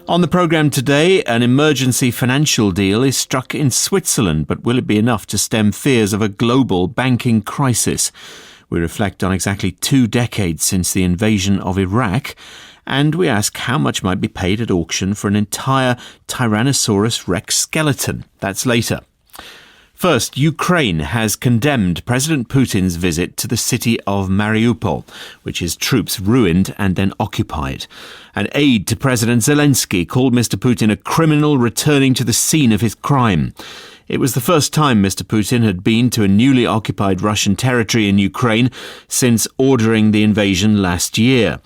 On the programme today, an emergency financial deal is struck in Switzerland, but will it be enough to stem fears of a global banking crisis? We reflect on exactly 2 decades since the invasion of Iraq, and we ask how much might be paid at auction for an entire Tyrannosaurus Rex skeleton. That's later. First, Ukraine has condemned President Putin's visit to the city of Mariupol, which his troops ruined and then occupied. An aide to President Zelensky called Mr. Putin a criminal returning to the scene of his crime. It was the first time Mr. Putin had been to a newly occupied Russian territory in Ukraine since ordering the invasion last year.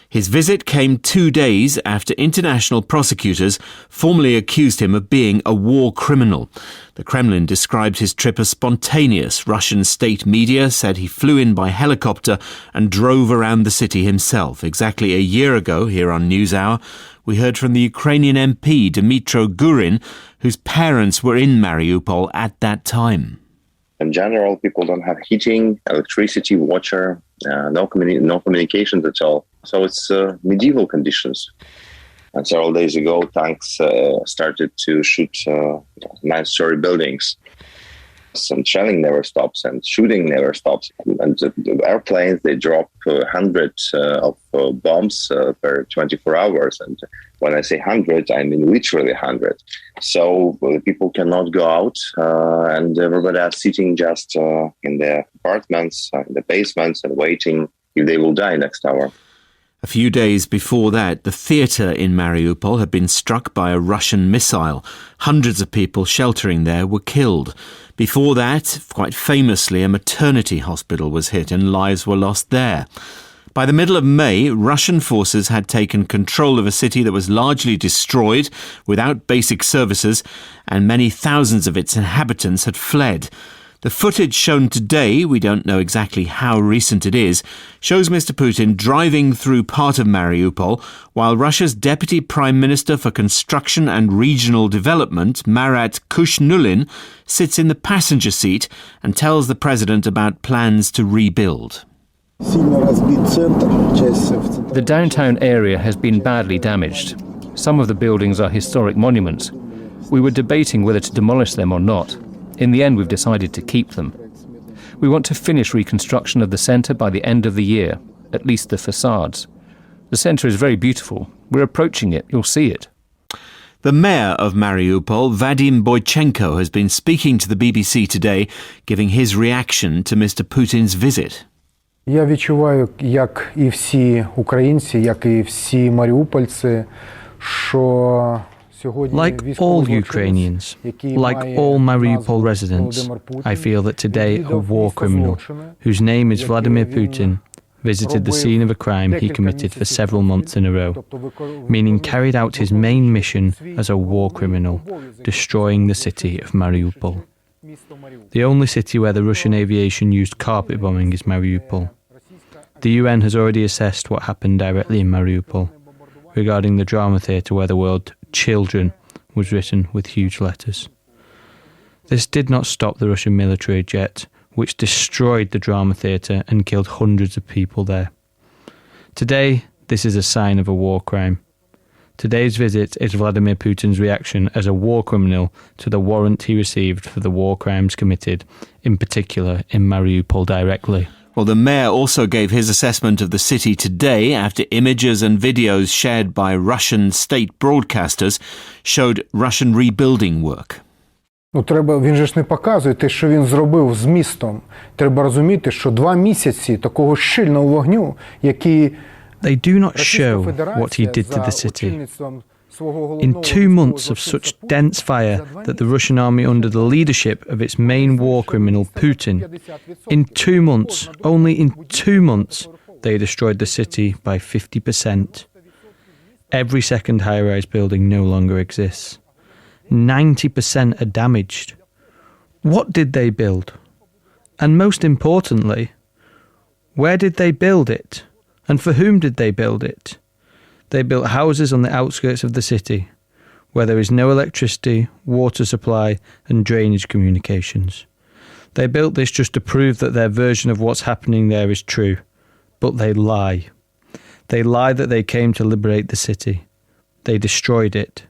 His visit came 2 days after international prosecutors formally accused him of being a war criminal. The Kremlin described his trip as spontaneous. Russian state media said he flew in by helicopter and drove around the city himself. Exactly a year ago, here on NewsHour, we heard from the Ukrainian MP Dmytro Gurin, whose parents were in Mariupol at that time. In general, people don't have heating, electricity, water, no communications at all. So it's medieval conditions. And several days ago, tanks started to shoot 9-story buildings. Some shelling never stops and shooting never stops. And the airplanes, they drop hundreds of bombs per 24 hours. And when I say 100, I mean literally 100. So people cannot go out and everybody is sitting just in their apartments, in the basements and waiting if they will die next hour. A few days before that, the theatre in Mariupol had been struck by a Russian missile. Hundreds of people sheltering there were killed. Before that, quite famously, a maternity hospital was hit and lives were lost there. By the middle of May, Russian forces had taken control of a city that was largely destroyed, without basic services, and many thousands of its inhabitants had fled. The footage shown today, we don't know exactly how recent it is, shows Mr. Putin driving through part of Mariupol while Russia's Deputy Prime Minister for Construction and Regional Development, Marat Kushnulin, sits in the passenger seat and tells the president about plans to rebuild. The downtown area has been badly damaged. Some of the buildings are historic monuments. We were debating whether to demolish them or not. In the end, we've decided to keep them. We want to finish reconstruction of the centre by the end of the year, at least the facades. The centre is very beautiful. We're approaching it. You'll see it. The mayor of Mariupol, Vadim Boychenko, has been speaking to the BBC today, giving his reaction to Mr. Putin's visit. Я відчуваю, як і всі українці, як і всі маріупольці, що Like all Ukrainians, like all Mariupol residents, I feel that today a war criminal, whose name is Vladimir Putin, visited the scene of a crime he committed for several months in a row, meaning carried out his main mission as a war criminal, destroying the city of Mariupol. The only city where the Russian aviation used carpet bombing is Mariupol. The UN has already assessed what happened directly in Mariupol, regarding the drama theatre where the word "children" was written with huge letters. This did not stop the Russian military jet, which destroyed the drama theatre and killed hundreds of people there. Today, this is a sign of a war crime. Today's visit is Vladimir Putin's reaction as a war criminal to the warrant he received for the war crimes committed, in particular in Mariupol directly. Well, the mayor also gave his assessment of the city today after images and videos shared by Russian state broadcasters showed Russian rebuilding work. Він же ж не показує те, що він зробив з містом. Треба розуміти, що 2 місяці такого щільного вогню, який They do not show what he did to the city. In 2 months of such dense fire that the Russian army under the leadership of its main war criminal Putin, in 2 months, only in 2 months, they destroyed the city by 50%. Every second high-rise building no longer exists. 90% are damaged. What did they build? And most importantly, where did they build it? And for whom did they build it? They built houses on the outskirts of the city, where there is no electricity, water supply and drainage communications. They built this just to prove that their version of what's happening there is true. But they lie. They lie that they came to liberate the city. They destroyed it.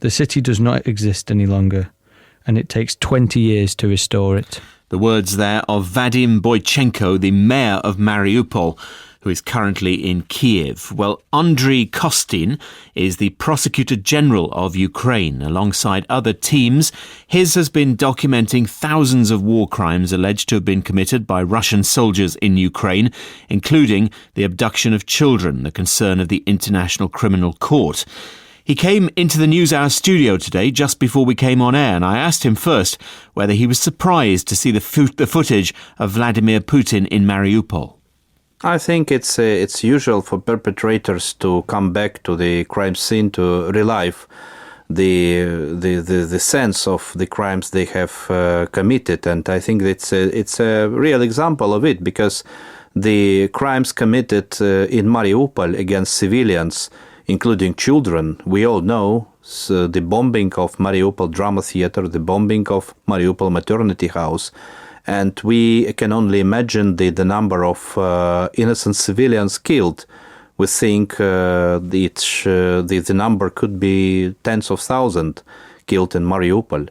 The city does not exist any longer, and it takes 20 years to restore it. The words there of Vadim Boychenko, the mayor of Mariupol, who is currently in Kiev. Well, Andriy Kostin is the Prosecutor General of Ukraine. Alongside other teams, his has been documenting thousands of war crimes alleged to have been committed by Russian soldiers in Ukraine, including the abduction of children, the concern of the International Criminal Court. He came into the NewsHour studio today just before we came on air, and I asked him first whether he was surprised to see the footage of Vladimir Putin in Mariupol. I think it's usual for perpetrators to come back to the crime scene to relive the sense of the crimes they have committed, and I think it's a real example of it, because the crimes committed in Mariupol against civilians, including children, we all know. So the bombing of Mariupol Drama Theatre, the bombing of Mariupol Maternity House, and we can only imagine the number of innocent civilians killed. We think the number could be tens of thousands killed in Mariupol.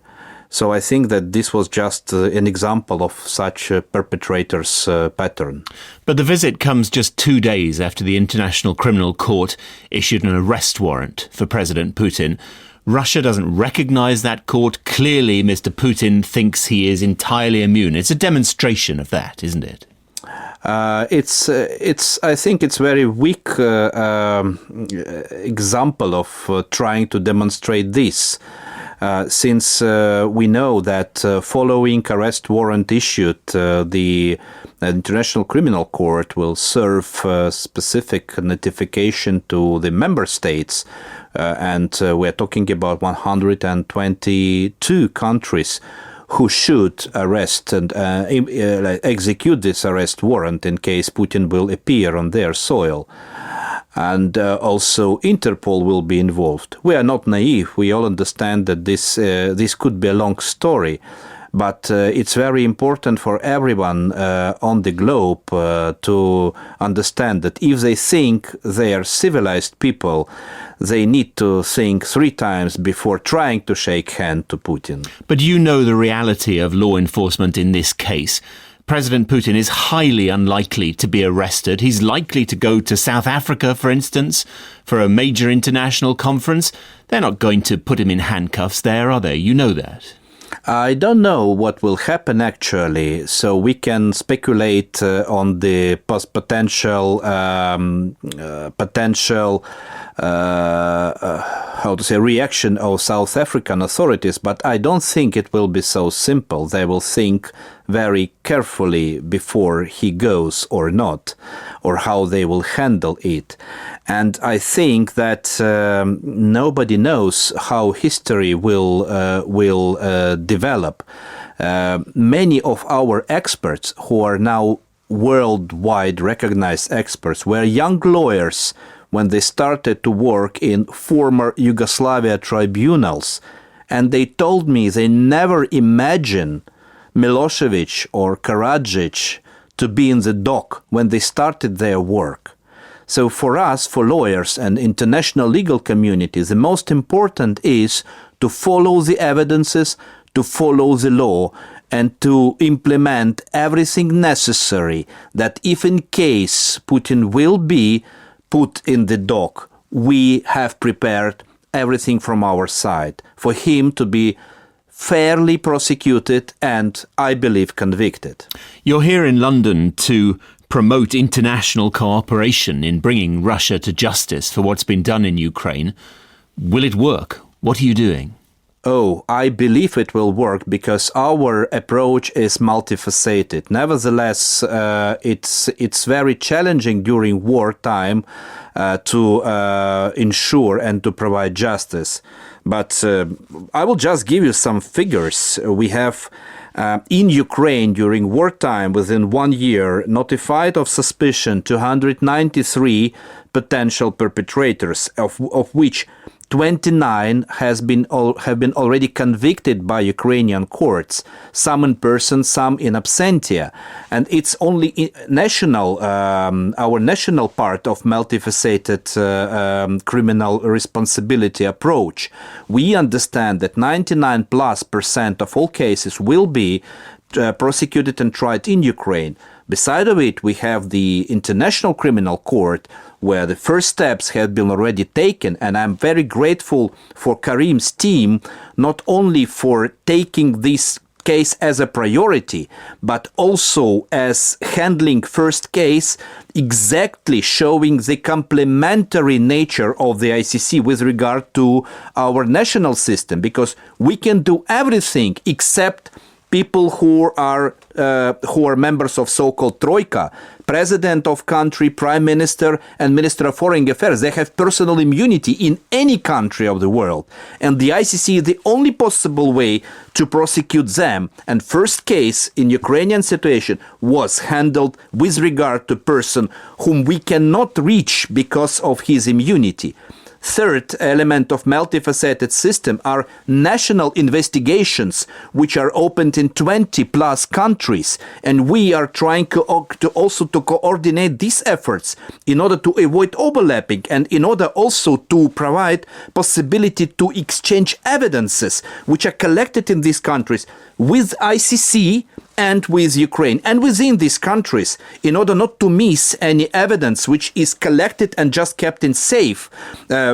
So I think that this was just an example of such a perpetrator's pattern. But the visit comes just 2 days after the International Criminal Court issued an arrest warrant for President Putin. Russia doesn't recognize that court. Clearly, Mr. Putin thinks he is entirely immune. It's a demonstration of that, isn't it? I think it's very weak example of trying to demonstrate this. Since we know that following arrest warrant issued, the International Criminal Court will serve specific notification to the member states, and we're talking about 122 countries who should arrest and execute this arrest warrant in case Putin will appear on their soil. And also Interpol will be involved. We are not naive. We all understand that this could be a long story, but it's very important for everyone on the globe to understand that if they think they are civilized people, they need to think 3 times before trying to shake hand to Putin. But you know the reality of law enforcement in this case. President Putin is highly unlikely to be arrested. He's likely to go to South Africa, for instance, for a major international conference. They're not going to put him in handcuffs there, are they? You know that. I don't know what will happen actually, so we can speculate on the potential reaction of South African authorities, but I don't think it will be so simple. They will think very carefully before he goes or not, or how they will handle it. And I think that nobody knows how history will develop. Many of our experts who are now worldwide recognized experts were young lawyers when they started to work in former Yugoslavia tribunals. And they told me they never imagined Milosevic or Karadzic to be in the dock when they started their work. So for us, for lawyers and international legal community, the most important is to follow the evidences, to follow the law, and to implement everything necessary that if in case Putin will be put in the dock, we have prepared everything from our side for him to be fairly prosecuted and, I believe, convicted. You're here in London to promote international cooperation in bringing Russia to justice for what's been done in Ukraine. Will it work? What are you doing? Oh, I believe it will work because our approach is multifaceted. Nevertheless, it's very challenging during wartime to ensure and to provide justice. But I will just give you some figures. We have in Ukraine during wartime, within 1 year, notified of suspicion 293 potential perpetrators, of which 29 have been already convicted by Ukrainian courts, some in person, some in absentia. And it's only our national part of multifaceted criminal responsibility approach. We understand that 99+% of all cases will be prosecuted and tried in Ukraine. Beside of it, we have the International Criminal Court, where the first steps have been already taken, and I'm very grateful for Karim's team, not only for taking this case as a priority, but also as handling first case, exactly showing the complementary nature of the ICC with regard to our national system, because we can do everything except people who are members of so-called Troika, president of country, prime minister, and minister of foreign affairs. They have personal immunity in any country of the world. And the ICC is the only possible way to prosecute them. And first case in Ukrainian situation was handled with regard to person whom we cannot reach because of his immunity. Third element of multifaceted system are national investigations, which are opened in 20+ countries, and we are trying to also coordinate these efforts in order to avoid overlapping and in order also to provide possibility to exchange evidences which are collected in these countries with ICC and with Ukraine and within these countries, in order not to miss any evidence which is collected and just kept in safe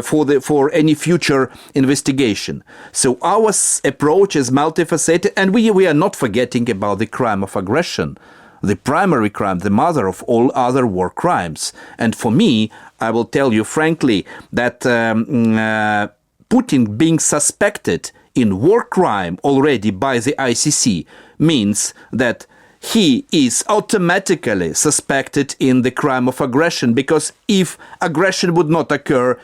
for any future investigation. So our approach is multifaceted, and we are not forgetting about the crime of aggression, the primary crime, the mother of all other war crimes. And for me, I will tell you frankly that Putin being suspected in war crime already by the ICC means that he is automatically suspected in the crime of aggression, because if aggression would not occur,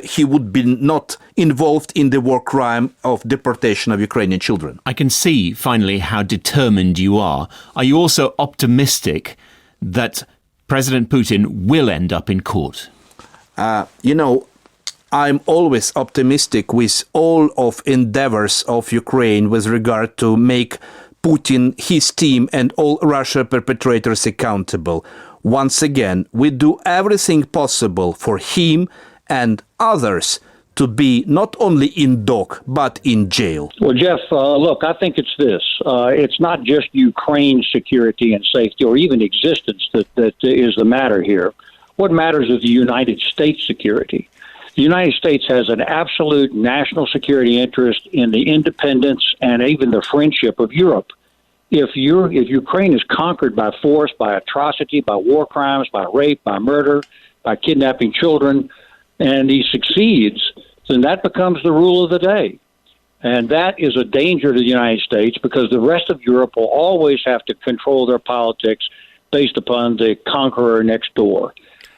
he would be not involved in the war crime of deportation of Ukrainian children. I can see, finally, how determined you are. Are you also optimistic that President Putin will end up in court? I'm always optimistic with all of endeavors of Ukraine with regard to make Putin, his team, and all Russia perpetrators accountable. Once again, we do everything possible for him and others to be not only in dock, but in jail. Well, Jeff, look, I think it's this. It's not just Ukraine's security and safety or even existence that is the matter here. What matters is the United States' security. The United States has an absolute national security interest in the independence and even the friendship of Europe. If Ukraine is conquered by force, by atrocity, by war crimes, by rape, by murder, by kidnapping children, and he succeeds, then that becomes the rule of the day. And that is a danger to the United States, because the rest of Europe will always have to control their politics based upon the conqueror next door.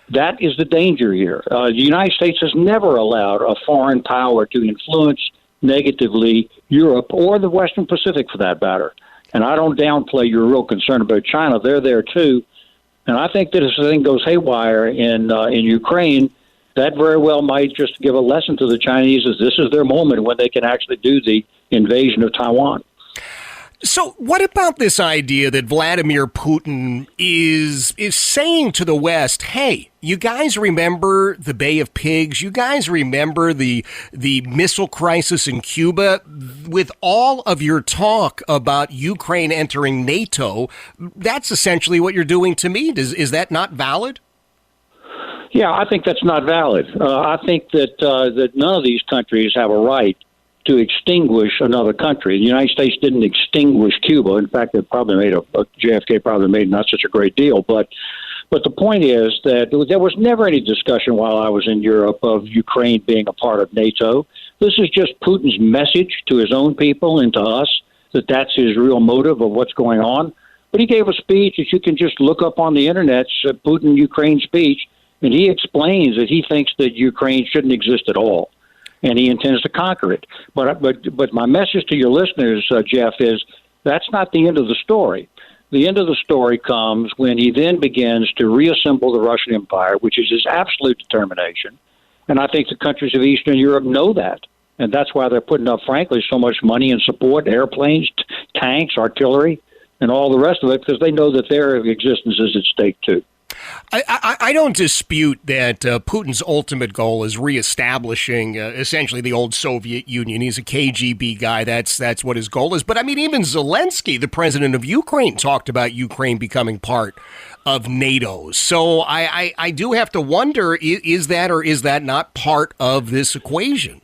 That is the danger here. The United States has never allowed a foreign power to influence negatively Europe or the Western Pacific, for that matter. And I don't downplay your real concern about China. They're there too. And I think that if the thing goes haywire in Ukraine, that very well might just give a lesson to the Chinese, as this is their moment when they can actually do the invasion of Taiwan. So what about this idea that Vladimir Putin is saying to the West, hey, you guys remember the Bay of Pigs? You guys remember the missile crisis in Cuba? With all of your talk about Ukraine entering NATO, that's essentially what you're doing to me. Is that not valid? Yeah, I think that's not valid. I think that none of these countries have a right to extinguish another country. The United States didn't extinguish Cuba. In fact, it probably made JFK probably made not such a great deal. But the point is that there was never any discussion while I was in Europe of Ukraine being a part of NATO. This is just Putin's message to his own people and to us that that's his real motive of what's going on. But he gave a speech that you can just look up on the internet, Putin-Ukraine speech, and he explains that he thinks that Ukraine shouldn't exist at all, and he intends to conquer it. But my message to your listeners, Jeff, is that's not the end of the story. The end of the story comes when he then begins to reassemble the Russian Empire, which is his absolute determination. And I think the countries of Eastern Europe know that. And that's why they're putting up, frankly, so much money in support, airplanes, tanks, artillery, and all the rest of it, because they know that their existence is at stake, too. I don't dispute that Putin's ultimate goal is reestablishing essentially the old Soviet Union. He's a KGB guy. That's what his goal is. But I mean, even Zelensky, the president of Ukraine, talked about Ukraine becoming part of NATO. So I do have to wonder, is that or is that not part of this equation?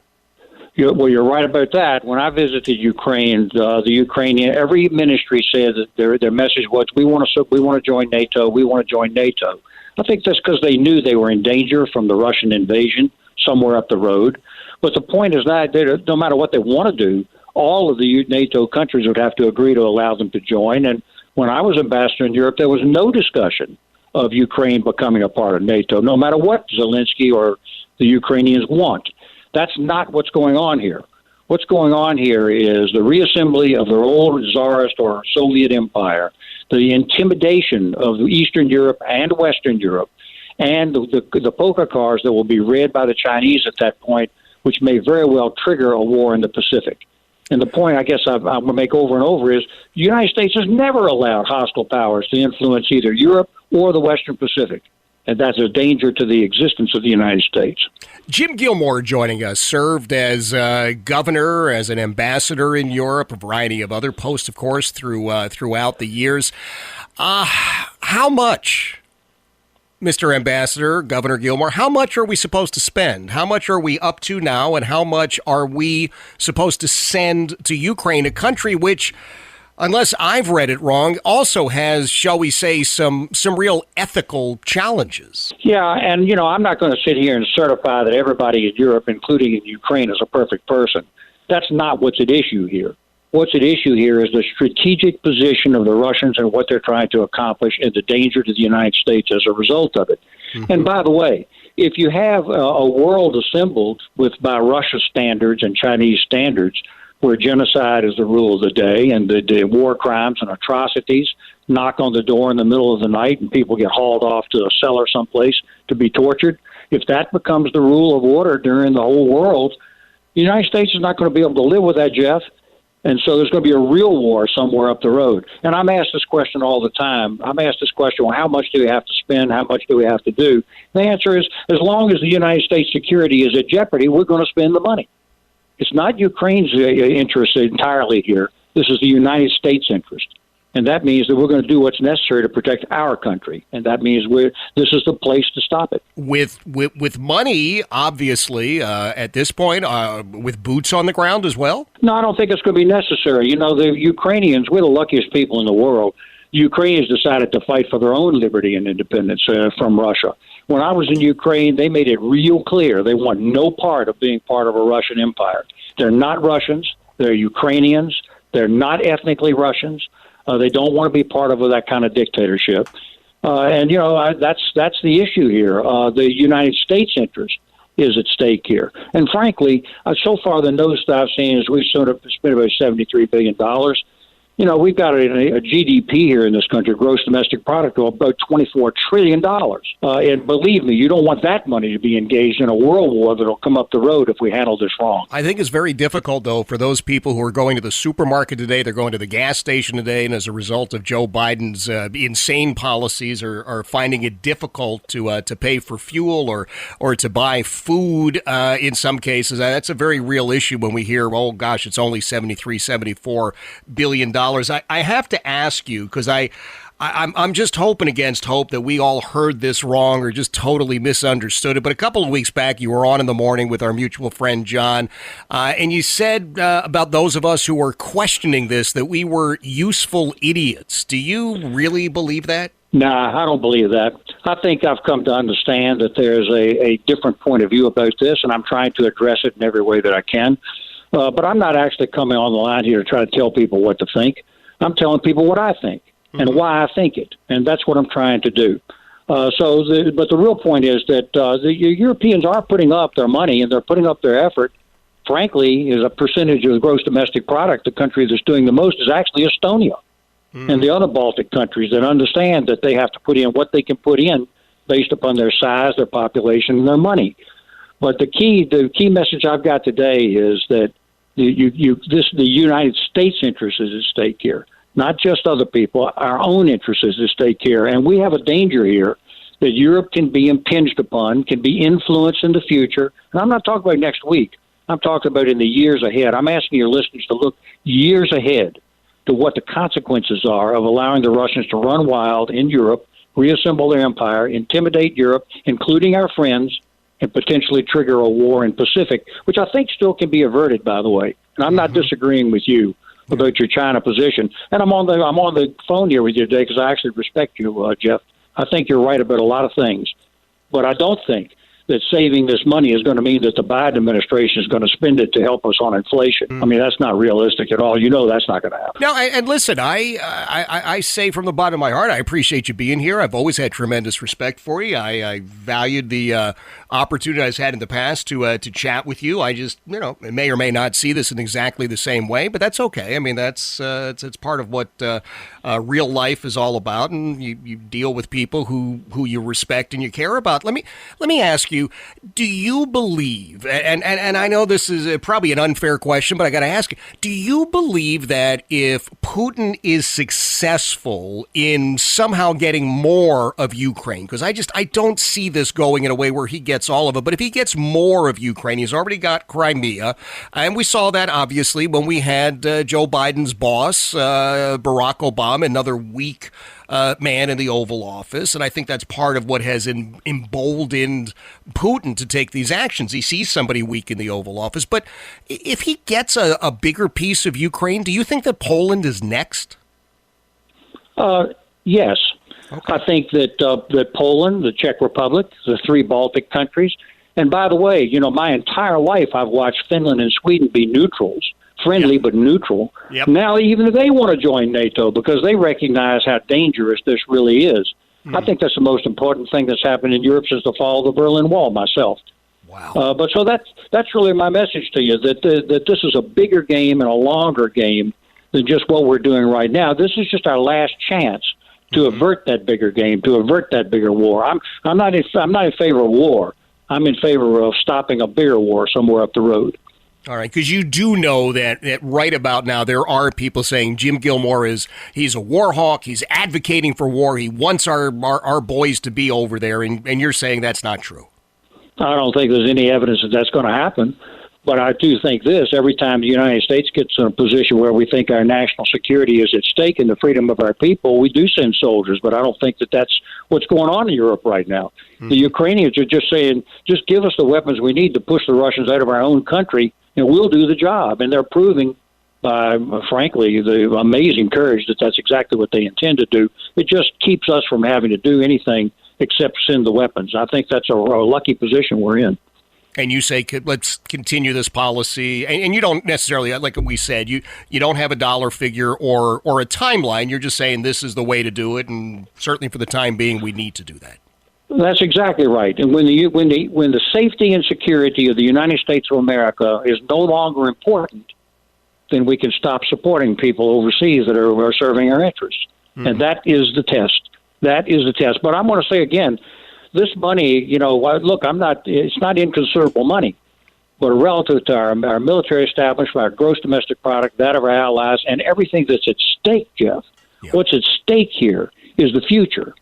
Well, you're right about that. When I visited Ukraine, the Ukrainian, every ministry said that their message was, we want to join NATO. We want to join NATO. I think that's because they knew they were in danger from the Russian invasion somewhere up the road. But the point is that no matter what they want to do, all of the NATO countries would have to agree to allow them to join. And when I was ambassador in Europe, there was no discussion of Ukraine becoming a part of NATO, no matter what Zelensky or the Ukrainians want. That's not what's going on here. What's going on here is the reassembly of their old Tsarist or Soviet empire, the intimidation of Eastern Europe and Western Europe, and the poker cards that will be read by the Chinese at that point, which may very well trigger a war in the Pacific. And the point I guess I'm going to make over and over is the United States has never allowed hostile powers to influence either Europe or the Western Pacific. And that's a danger to the existence of the United States. Jim Gilmore joining us, served as governor, as an ambassador in Europe, a variety of other posts, of course, throughout the years. How much, Mr. Ambassador, Governor Gilmore, how much are we supposed to spend? How much are we up to now, and how much are we supposed to send to Ukraine, a country which, unless I've read it wrong, also has, shall we say, some real ethical challenges? Yeah, and, I'm not going to sit here and certify that everybody in Europe, including in Ukraine, is a perfect person. That's not what's at issue here. What's at issue here is the strategic position of the Russians and what they're trying to accomplish and the danger to the United States as a result of it. Mm-hmm. And by the way, if you have a world assembled by Russia's standards and Chinese standards, where genocide is the rule of the day and the war crimes and atrocities knock on the door in the middle of the night and people get hauled off to a cellar someplace to be tortured, if that becomes the rule of order during the whole world, the United States is not going to be able to live with that, Jeff. And so there's going to be a real war somewhere up the road. And I'm asked this question all the time. I'm asked this question, well, how much do we have to spend? How much do we have to do? The answer is, as long as the United States security is at jeopardy, we're going to spend the money. It's not Ukraine's interest entirely here. This is the United States' interest. And that means that we're going to do what's necessary to protect our country. And that means this is the place to stop it. With money, obviously, at this point, with boots on the ground as well? No, I don't think it's going to be necessary. The Ukrainians, we're the luckiest people in the world. The Ukrainians decided to fight for their own liberty and independence from Russia. When I was in Ukraine, they made it real clear they want no part of being part of a Russian empire. They're not Russians. They're Ukrainians. They're not ethnically Russians. They don't want to be part of that kind of dictatorship. And that's the issue here. The United States' interest is at stake here. And frankly, so far the notice that I've seen is we've sort of spent about $73 billion. We've got a GDP here in this country, gross domestic product, of about $24 trillion. And believe me, you don't want that money to be engaged in a world war that will come up the road if we handle this wrong. I think it's very difficult, though, for those people who are going to the supermarket today, they're going to the gas station today, and as a result of Joe Biden's insane policies are finding it difficult to pay for fuel or to buy food in some cases. That's a very real issue when we hear, oh, gosh, it's only $74 billion. I have to ask you, because I'm just hoping against hope that we all heard this wrong or just totally misunderstood it. But a couple of weeks back, you were on in the morning with our mutual friend, John, and you said about those of us who were questioning this that we were useful idiots. Do you really believe that? Nah, I don't believe that. I think I've come to understand that there's a different point of view about this, and I'm trying to address it in every way that I can. But I'm not actually coming on the line here to try to tell people what to think. I'm telling people what I think and why I think it, and that's what I'm trying to do. But the real point is that the Europeans are putting up their money and they're putting up their effort. Frankly, as a percentage of the gross domestic product, the country that's doing the most is actually Estonia and the other Baltic countries that understand that they have to put in what they can put in based upon their size, their population, and their money. But the key message I've got today is that the United States interest is at stake here, not just other people. Our own interest is at stake here, and we have a danger here that Europe can be impinged upon, can be influenced in the future. And I'm not talking about next week. I'm talking about in the years ahead. I'm asking your listeners to look years ahead to what the consequences are of allowing the Russians to run wild in Europe, reassemble their empire, intimidate Europe, including our friends, and potentially trigger a war in Pacific, which I think still can be averted, by the way. And I'm not disagreeing with you about your China position. And I'm on the phone here with you today because I actually respect you, Jeff. I think you're right about a lot of things. But I don't think that saving this money is going to mean that the Biden administration is going to spend it to help us on inflation. I mean, that's not realistic at all. You know that's not going to happen. No, and listen, I say from the bottom of my heart, I appreciate you being here. I've always had tremendous respect for you. I valued the opportunity I've had in the past to chat with you. I just, may or may not see this in exactly the same way, but that's okay. I mean, that's it's part of what real life is all about, and you deal with people who you respect and you care about. Let me ask you, do you believe, and I know this is probably an unfair question, but I got to ask you, do you believe that if Putin is successful in somehow getting more of Ukraine, because I don't see this going in a way where he gets all of it, but if he gets more of Ukraine, he's already got Crimea, and we saw that obviously when we had Joe Biden's boss, Barack Obama, another weak man in the Oval Office, and I think that's part of what has emboldened Putin to take these actions. He sees somebody weak in the Oval Office, but if he gets a bigger piece of Ukraine, do you think that Poland is next? Yes. Okay. I think that Poland, the Czech Republic, the three Baltic countries, and by the way, my entire life I've watched Finland and Sweden be neutrals. Friendly but neutral. Yep. Now even they want to join NATO because they recognize how dangerous this really is. I think that's the most important thing that's happened in Europe since the fall of the Berlin Wall myself. Wow. But so that's really my message to you, that this is a bigger game and a longer game than just what we're doing right now. This is just our last chance to avert that bigger game, to avert that bigger war. I'm not in favor of war. I'm in favor of stopping a bigger war somewhere up the road. All right, because you do know that right about now there are people saying Jim Gilmore he's a war hawk, he's advocating for war, he wants our boys to be over there, and you're saying that's not true. I don't think there's any evidence that that's going to happen, but I do think this: every time the United States gets in a position where we think our national security is at stake and the freedom of our people, we do send soldiers, but I don't think that that's what's going on in Europe right now. The Ukrainians are just saying, just give us the weapons we need to push the Russians out of our own country, and we'll do the job. And they're proving by, frankly, the amazing courage that that's exactly what they intend to do. It just keeps us from having to do anything except send the weapons. I think that's a lucky position we're in. And you say, let's continue this policy. And you don't necessarily, like we said, you don't have a dollar figure or a timeline. You're just saying this is the way to do it. And certainly for the time being, we need to do that. That's exactly right. And when the safety and security of the United States of America is no longer important, then we can stop supporting people overseas that are serving our interests. And that is the test. That is the test. But I'm going to say again, this money, look, it's not inconsiderable money, but relative to our military establishment, our gross domestic product, that of our allies, and everything that's at stake, Jeff, what's at stake here is the future.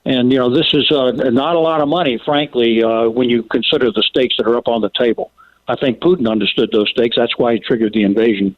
And, this is not a lot of money, frankly, when you consider the stakes that are up on the table. I think Putin understood those stakes. That's why he triggered the invasion.